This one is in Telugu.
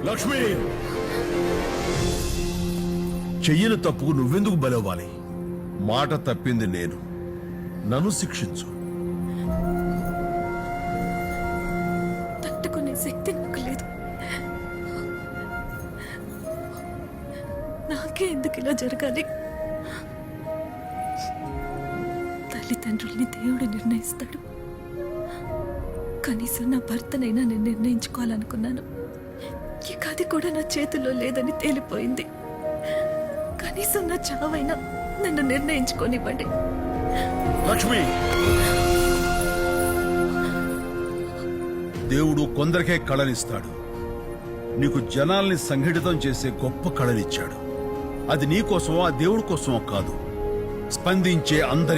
లక్ష్మి, చెయ్యని తప్పుకు నువ్వెందుకు బలవ్వాలి? మాట తప్పింది నేను, నన్ను శిక్షించు. తట్టుకునే శక్తి నాకు లేదు. నాకే ఎందుకు ఇలా జరగాలి? తల్లిదండ్రుల్ని దేవుడు నిర్ణయిస్తాడు. కనీసం నా భర్తనైనా నేను నిర్ణయించుకోవాలనుకున్నాను. ఇక అది కూడా నా చేతుల్లో లేదని తేలిపోయింది. కనీసం నా చావైనా నన్ను నిర్ణయించుకోనివ్వండి. లక్ష్మి, దేవుడు కొందరికే కళనిస్తాడు. నీకు జనాల్ని సంఘటితం చేసే గొప్ప కళనిచ్చాడు. అది నీ కోసమో ఆ దేవుడి కోసమో కాదు, స్పందించే అందరి